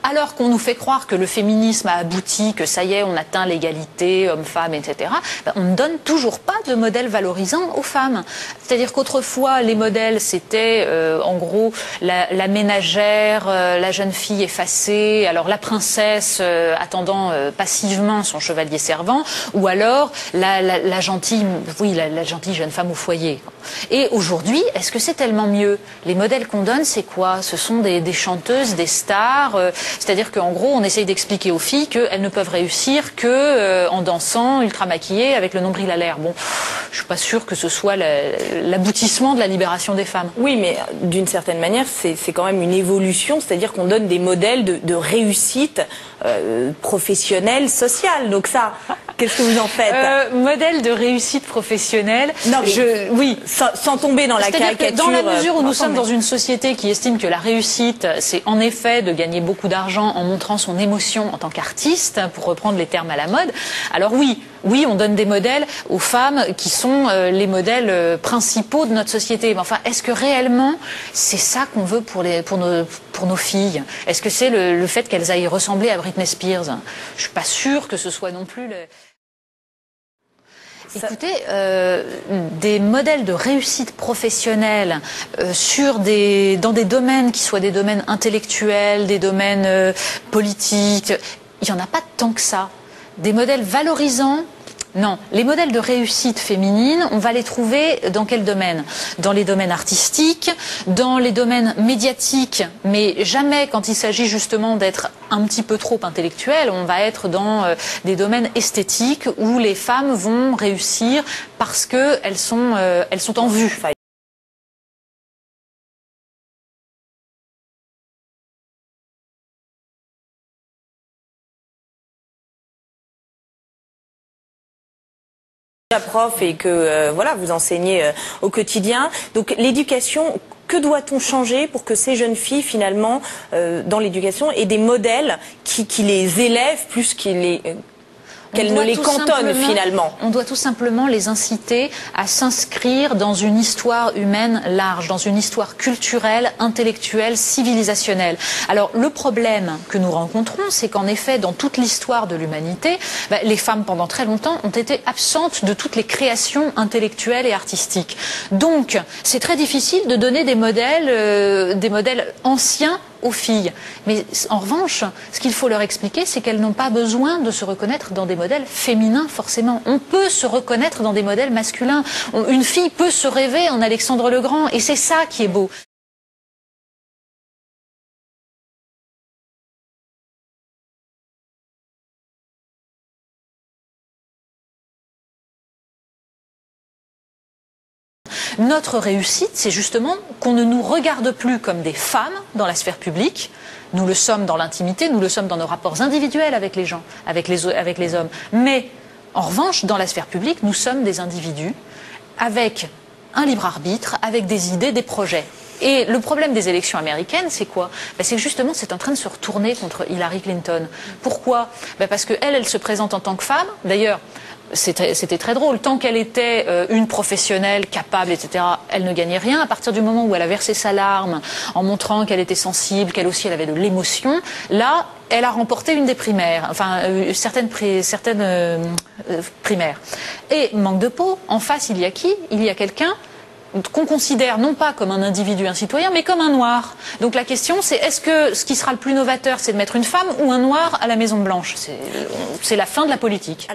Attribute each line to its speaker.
Speaker 1: alors qu'on nous fait croire que le féminisme a abouti, que ça y est, on atteint l'égalité, hommes-femmes, etc., on ne donne toujours pas de modèle valorisant aux femmes. C'est-à-dire qu'autrefois, les modèles, c'était en gros la ménagère, la jeune fille effacée, alors la princesse attendant passivement son chevalier servant, ou alors la gentille, oui, la gentille jeune femme au foyer. Et aujourd'hui, est-ce que c'est tellement mieux? Les modèles qu'on donne, c'est quoi? Ce sont des chanteuses, des stars, c'est-à-dire qu'en gros, on essaye d'expliquer aux filles qu'elles ne peuvent réussir que en dansant, ultra maquillées, avec le nombril à l'air. Bon, je suis pas sûre que ce soit l'aboutissement de la libération des femmes.
Speaker 2: Oui, mais d'une certaine manière, c'est quand même une évolution, c'est-à-dire qu'on donne des modèles de réussite professionnelle, sociale. Donc ça, qu'est-ce que vous en faites?
Speaker 1: Modèle de réussite professionnelle.
Speaker 2: Non, mais
Speaker 1: oui.
Speaker 2: Sans tomber dans la caricature.
Speaker 1: Dans la mesure où nous sommes dans une société qui estime que la réussite, c'est en effet de gagner beaucoup d'argent en montrant son émotion en tant qu'artiste, pour reprendre les termes à la mode. Alors oui, on donne des modèles aux femmes qui sont les modèles principaux de notre société. Mais enfin, est-ce que réellement c'est ça qu'on veut pour nos filles? Est-ce que c'est le fait qu'elles aillent ressembler à Britney Spears? Je suis pas sûre que ce soit non plus le... Écoutez, des modèles de réussite professionnelle dans des domaines qui soient des domaines intellectuels, des domaines politiques, il n'y en a pas tant que ça. Des modèles valorisants. Non, les modèles de réussite féminine, on va les trouver dans quel domaine? Dans les domaines artistiques, dans les domaines médiatiques, mais jamais quand il s'agit justement d'être un petit peu trop intellectuel. On va être dans des domaines esthétiques où les femmes vont réussir parce qu'elles sont en vue.
Speaker 2: Prof et que voilà, vous enseignez au quotidien. Donc l'éducation, que doit-on changer pour que ces jeunes filles finalement dans l'éducation aient des modèles qui les élèvent plus qu'elles ne les cantonnent finalement?
Speaker 1: On doit tout simplement les inciter à s'inscrire dans une histoire humaine large, dans une histoire culturelle, intellectuelle, civilisationnelle. Alors le problème que nous rencontrons, c'est qu'en effet, dans toute l'histoire de l'humanité, les femmes pendant très longtemps ont été absentes de toutes les créations intellectuelles et artistiques. Donc c'est très difficile de donner des modèles anciens aux filles. Mais en revanche, ce qu'il faut leur expliquer, c'est qu'elles n'ont pas besoin de se reconnaître dans des modèles féminins, forcément. On peut se reconnaître dans des modèles masculins. Une fille peut se rêver en Alexandre le Grand, et c'est ça qui est beau. Notre réussite, c'est justement qu'on ne nous regarde plus comme des femmes dans la sphère publique. Nous le sommes dans l'intimité, nous le sommes dans nos rapports individuels avec les gens, avec les hommes. Mais en revanche, dans la sphère publique, nous sommes des individus avec un libre arbitre, avec des idées, des projets. Et le problème des élections américaines, c'est quoi? C'est que justement, c'est en train de se retourner contre Hillary Clinton. Pourquoi? Parce qu'elle se présente en tant que femme. D'ailleurs, c'était très drôle. Tant qu'elle était une professionnelle, capable, etc., elle ne gagnait rien. À partir du moment où elle a versé sa larme en montrant qu'elle était sensible, qu'elle aussi elle avait de l'émotion, là, elle a remporté une des primaires, enfin certaines primaires. Et manque de peau, en face, il y a qui? Il y a quelqu'un qu'on considère non pas comme un individu, un citoyen, mais comme un noir. Donc la question, c'est est-ce que ce qui sera le plus novateur, c'est de mettre une femme ou un noir à la Maison Blanche? C'est la fin de la politique.